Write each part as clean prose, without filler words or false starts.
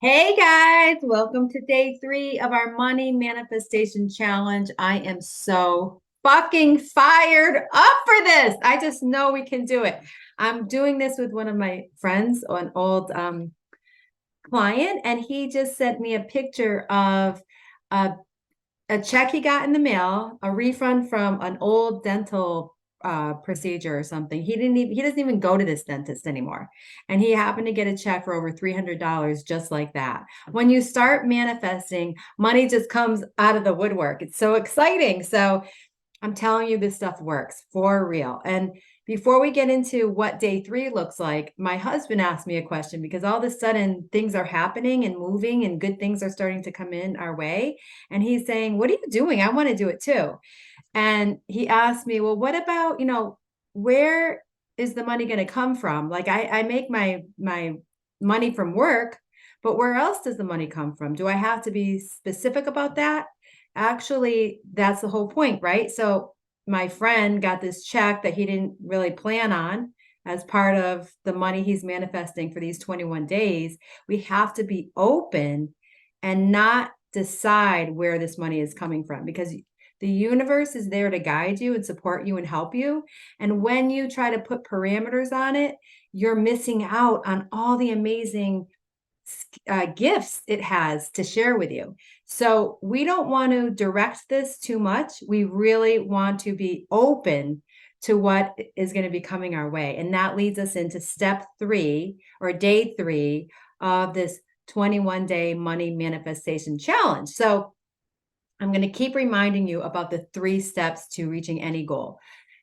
Hey guys, welcome to day 3 of our money manifestation challenge. I am so fucking fired up for this. I just know we can do it. I'm doing this with one of my friends, an old client, and he just sent me a picture of a a check he got in the mail, a refund from an old dental procedure or something. He doesn't even go to this dentist anymore. And he happened to get a check for over $300 just like that. When you start manifesting, money just comes out of the woodwork. It's so exciting. So I'm telling you, this stuff works for real. And before we get into what day 3 looks like, my husband asked me a question because all of a sudden things are happening and moving and good things are starting to come in our way. And he's saying, "What are you doing? I want to do it too." And he asked me, "Well, what about, where is the money going to come from? Like I make my money from work, but where else does the money come from? Do I have to be specific about that?" Actually, that's the whole point, right? So my friend got this check that he didn't really plan on as part of the money he's manifesting for these 21 days. We have to be open and not decide where this money is coming from because the universe is there to guide you and support you and help you. And when you try to put parameters on it, you're missing out on all the amazing gifts it has to share with you. So we don't want to direct this too much. We really want to be open to what is going to be coming our way. And that leads us into step 3 or day 3 of this 21-day money manifestation challenge. So I'm going to keep reminding you about the 3 steps to reaching any goal.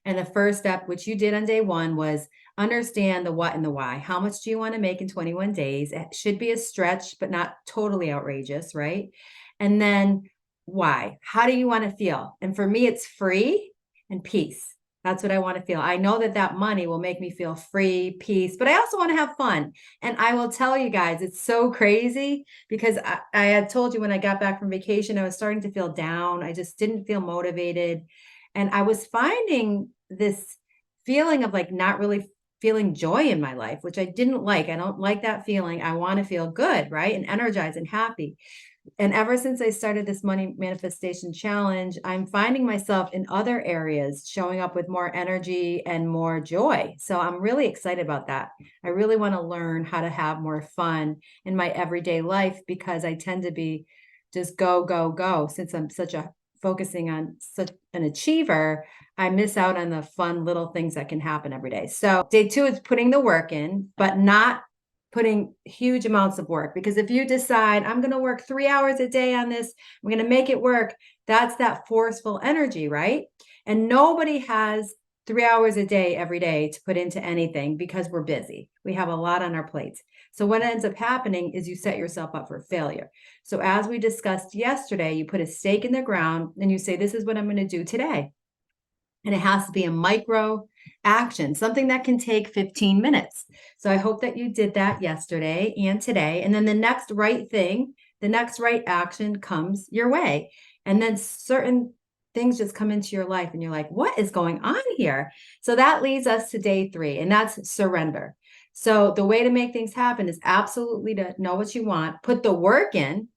And the first step, which you did on day 1, was understand the what and the why. How much do you want to make in 21 days? It should be a stretch, but not totally outrageous, right? And then why? How do you want to feel? And for me, it's free and peace. That's what I want to feel. I know that that money will make me feel free, peace, but I also want to have fun. And I will tell you guys, it's so crazy because I had told you when I got back from vacation, I was starting to feel down. I just didn't feel motivated. And I was finding this feeling of like not really feeling joy in my life, which I didn't like. I don't like that feeling. I want to feel good, right? And energized and happy. And ever since I started this money manifestation challenge, I'm finding myself in other areas showing up with more energy and more joy. So I'm really excited about that. I really want to learn how to have more fun in my everyday life because I tend to be just go, go, go. Since I'm such a focusing on such an achiever, I miss out on the fun little things that can happen every day. So day 2 is putting the work in, but not putting huge amounts of work. Because if you decide, I'm going to work 3 hours a day on this, I'm going to make it work, that's that forceful energy, right? And nobody has 3 hours a day every day to put into anything because we're busy. We have a lot on our plates. So what ends up happening is you set yourself up for failure. So as we discussed yesterday, you put a stake in the ground and you say, this is what I'm going to do today. And it has to be a micro action, something that can take 15 minutes. So I hope that you did that yesterday and today. And then the next right thing, the next right action comes your way. And then certain things just come into your life and you're like, what is going on here? So that leads us to day 3, and that's surrender. So the way to make things happen is absolutely to know what you want, put the work in,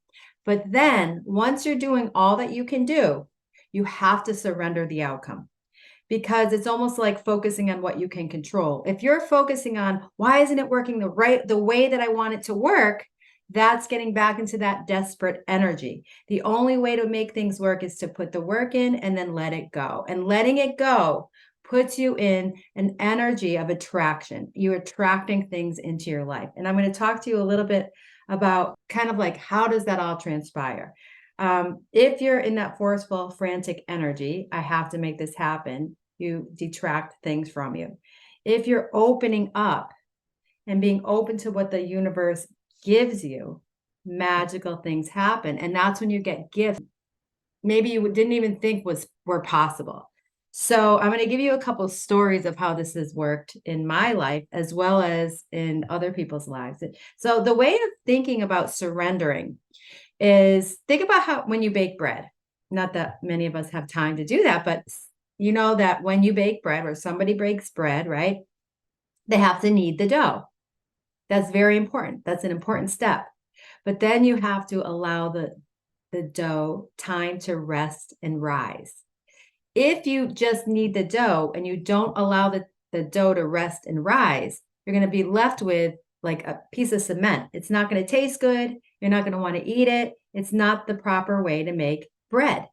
but then once you're doing all that you can do, you have to surrender the outcome because it's almost like focusing on what you can control. If you're focusing on why isn't it working the way that I want it to work, that's getting back into that desperate energy. The only way to make things work is to put the work in and then let it go. And letting it go puts you in an energy of attraction. You're attracting things into your life. And I'm going to talk to you a little bit about kind of like how does that all transpire. If you're in that forceful, frantic energy, I have to make this happen, you detract things from you. If you're opening up and being open to what the universe gives you, magical things happen. And that's when you get gifts maybe you didn't even think were possible. So I'm going to give you a couple of stories of how this has worked in my life as well as in other people's lives. So the way of thinking about surrendering is think about how when you bake bread. Not that many of us have time to do that, but you know that when you bake bread or somebody bakes bread, right? They have to knead the dough. That's very important. That's an important step. But then you have to allow the dough time to rest and rise. If you just need the dough and you don't allow the dough to rest and rise, you're going to be left with like a piece of cement. It's not going to taste good. You're not going to want to eat it. It's not the proper way to make bread.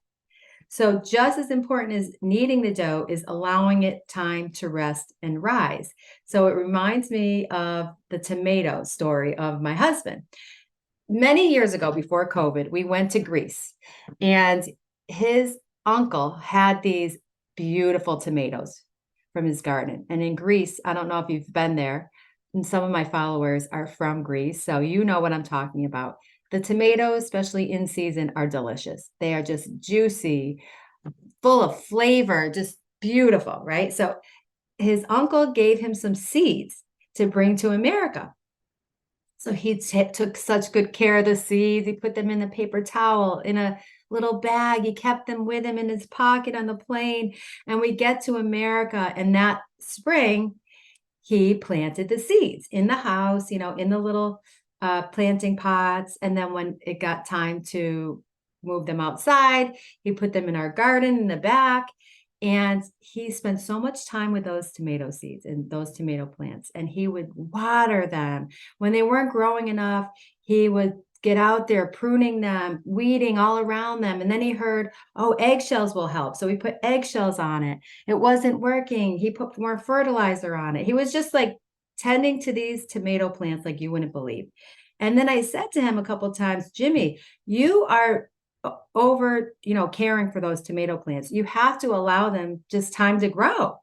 So just as important as kneading the dough is allowing it time to rest and rise. So it reminds me of the tomato story of my husband. Many years ago, before COVID, we went to Greece, and his uncle had these beautiful tomatoes from his garden. And in Greece, I don't know if you've been there, and some of my followers are from Greece, so you know what I'm talking about. The tomatoes, especially in season, are delicious. They are just juicy, full of flavor, just beautiful, right? So his uncle gave him some seeds to bring to America. So he took such good care of the seeds. He put them in the paper towel in a little bag. He kept them with him in his pocket on the plane. And we get to America, and that spring, he planted the seeds in the house, in the little planting pots. And then when it got time to move them outside, he put them in our garden in the back. And he spent so much time with those tomato seeds and those tomato plants, and he would water them. When they weren't growing enough, he would get out there pruning them, weeding all around them. And then he heard, oh, eggshells will help. So he put eggshells on it. It wasn't working. He put more fertilizer on it. He was just like tending to these tomato plants like you wouldn't believe. And then I said to him a couple of times, Jimmy, you are over, caring for those tomato plants. You have to allow them just time to grow.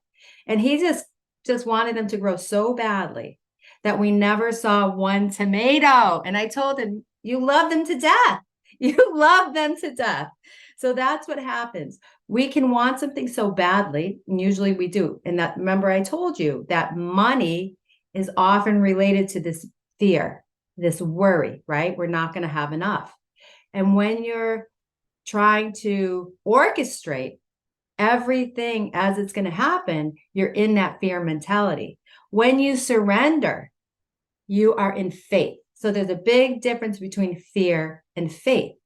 And he just wanted them to grow so badly that we never saw one tomato. And I told him, you love them to death. You love them to death. So that's what happens. We can want something so badly, and usually we do. And that, remember, I told you that money is often related to this fear, this worry, right? We're not going to have enough. And when you're trying to orchestrate everything as it's going to happen, you're in that fear mentality. When you surrender, you are in faith. So there's a big difference between fear and faith.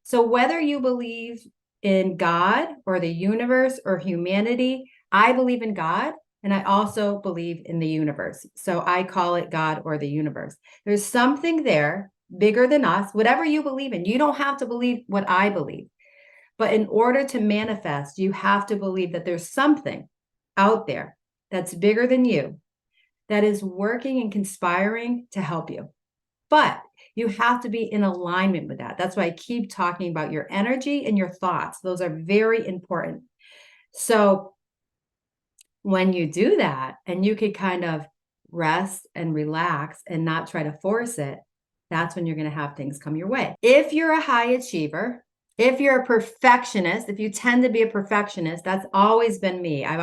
So whether you believe in God or the universe or humanity, I believe in God, and I also believe in the universe. So I call it God or the universe. There's something there bigger than us, whatever you believe in. You don't have to believe what I believe. But in order to manifest, you have to believe that there's something out there that's bigger than you, that is working and conspiring to help you. But you have to be in alignment with that. That's why I keep talking about your energy and your thoughts. Those are very important. So when you do that, and you can kind of rest and relax and not try to force it, that's when you're going to have things come your way. If you're a high achiever, if you're a perfectionist, if you tend to be a perfectionist, that's always been me. I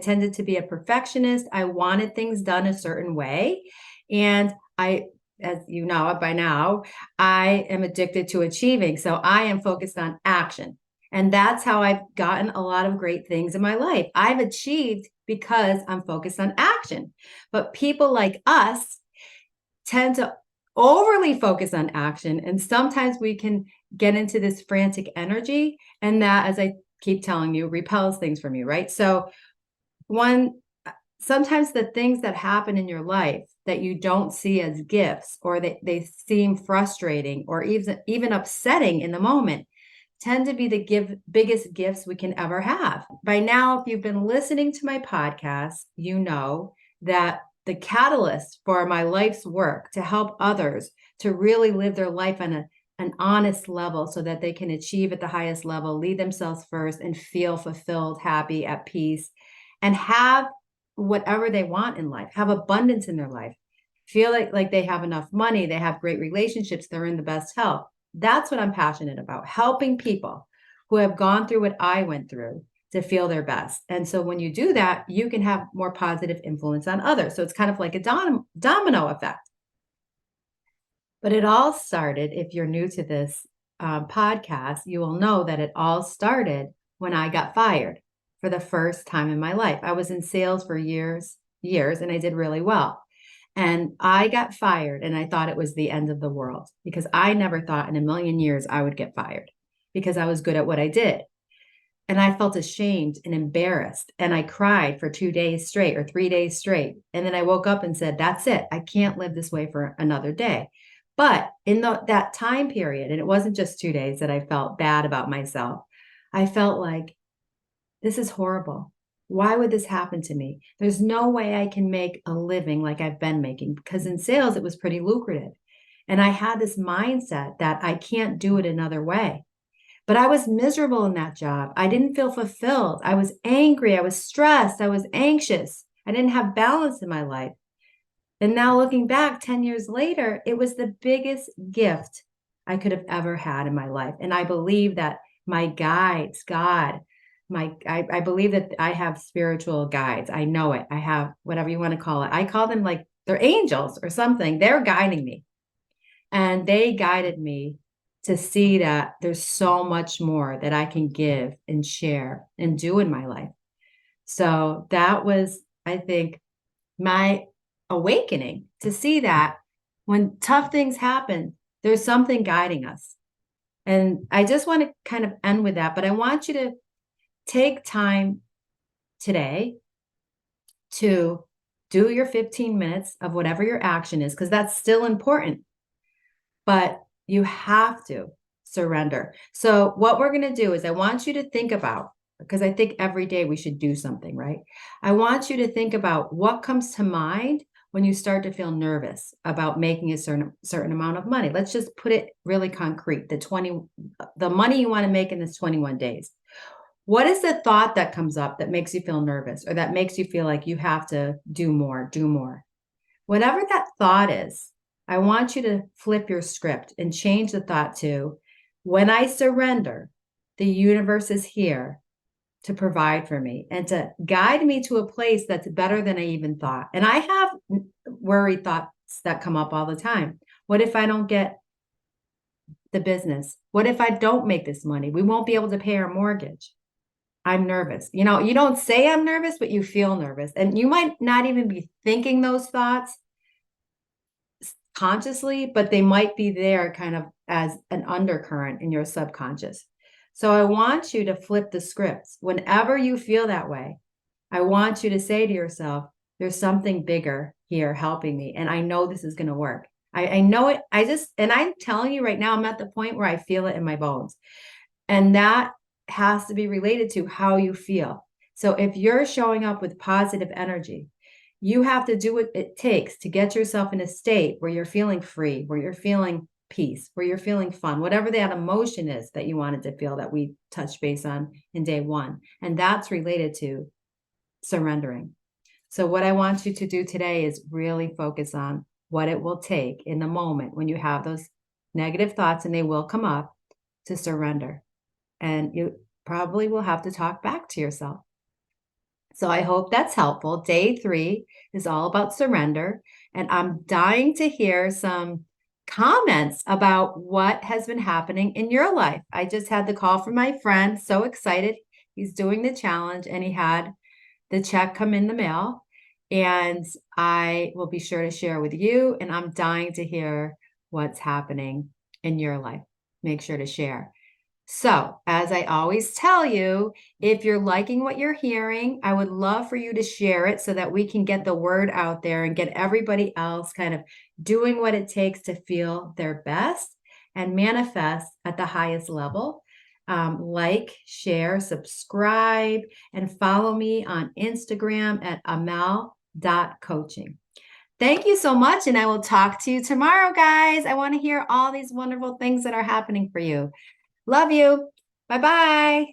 tended to be a perfectionist. I wanted things done a certain way. And as you know by now, I am addicted to achieving. So I am focused on action. And that's how I've gotten a lot of great things in my life. I've achieved because I'm focused on action. But people like us tend to overly focus on action. And sometimes we can get into this frantic energy. And that, as I keep telling you, repels things from you, right? So sometimes the things that happen in your life that you don't see as gifts, or they seem frustrating or even upsetting in the moment, tend to be the biggest gifts we can ever have. By now, if you've been listening to my podcast, you know that the catalyst for my life's work to help others to really live their life on an honest level so that they can achieve at the highest level, lead themselves first, and feel fulfilled, happy, at peace, and have whatever they want in life, have abundance in their life, feel like they have enough money, they have great relationships, they're in the best health. That's what I'm passionate about, helping people who have gone through what I went through to feel their best. And so when you do that, you can have more positive influence on others. So it's kind of like a domino effect. But it all started, if you're new to this podcast, you will know that it all started when I got fired for the first time in my life. I was in sales for years, and I did really well. And I got fired, and I thought it was the end of the world because I never thought in a million years I would get fired because I was good at what I did. And I felt ashamed and embarrassed. And I cried for 2 days straight or 3 days straight. And then I woke up and said, that's it. I can't live this way for another day. But in that time period, and it wasn't just 2 days that I felt bad about myself, I felt like, this is horrible. Why would this happen to me? There's no way I can make a living like I've been making because in sales, it was pretty lucrative. And I had this mindset that I can't do it another way. But I was miserable in that job. I didn't feel fulfilled. I was angry. I was stressed. I was anxious. I didn't have balance in my life. And now looking back 10 years later, it was the biggest gift I could have ever had in my life. And I believe that my guides, God, I believe that I have spiritual guides. I know it. I have whatever you want to call it. I call them like they're angels or something. They're guiding me. And they guided me to see that there's so much more that I can give and share and do in my life. So that was, I think, my awakening to see that when tough things happen, there's something guiding us. And I just want to kind of end with that, but I want you to take time today to do your 15 minutes of whatever your action is, because that's still important. But you have to surrender. So what we're going to do is I want you to think about, because I think every day we should do something, right? I want you to think about what comes to mind when you start to feel nervous about making a certain amount of money. Let's just put it really concrete. The money you want to make in this 21 days. What is the thought that comes up that makes you feel nervous or that makes you feel like you have to do more, do more? Whatever that thought is, I want you to flip your script and change the thought to, when I surrender, the universe is here to provide for me and to guide me to a place that's better than I even thought. And I have worried thoughts that come up all the time. What if I don't get the business? What if I don't make this money? We won't be able to pay our mortgage. I'm nervous. You know, you don't say I'm nervous, but you feel nervous. And you might not even be thinking those thoughts consciously, but they might be there kind of as an undercurrent in your subconscious. So I want you to flip the scripts. Whenever you feel that way, I want you to say to yourself, there's something bigger here helping me. And I know this is going to work. I know it. And I'm telling you right now, I'm at the point where I feel it in my bones. And that has to be related to how you feel. So if you're showing up with positive energy, you have to do what it takes to get yourself in a state where you're feeling free, where you're feeling peace, where you're feeling fun, whatever that emotion is that you wanted to feel that we touched base on in day one. And that's related to surrendering. So what I want you to do today is really focus on what it will take in the moment when you have those negative thoughts, and they will come up, to surrender. And you probably will have to talk back to yourself. So I hope that's helpful. Day 3 is all about surrender. And I'm dying to hear some comments about what has been happening in your life. I just had the call from my friend, so excited. He's doing the challenge and he had the check come in the mail. And I will be sure to share with you. And I'm dying to hear what's happening in your life. Make sure to share. So, as I always tell you, if you're liking what you're hearing, I would love for you to share it so that we can get the word out there and get everybody else kind of doing what it takes to feel their best and manifest at the highest level. Like, share, subscribe, and follow me on Instagram at amal.coaching. Thank you so much, and I will talk to you tomorrow, guys. I want to hear all these wonderful things that are happening for you. Love you. Bye-bye.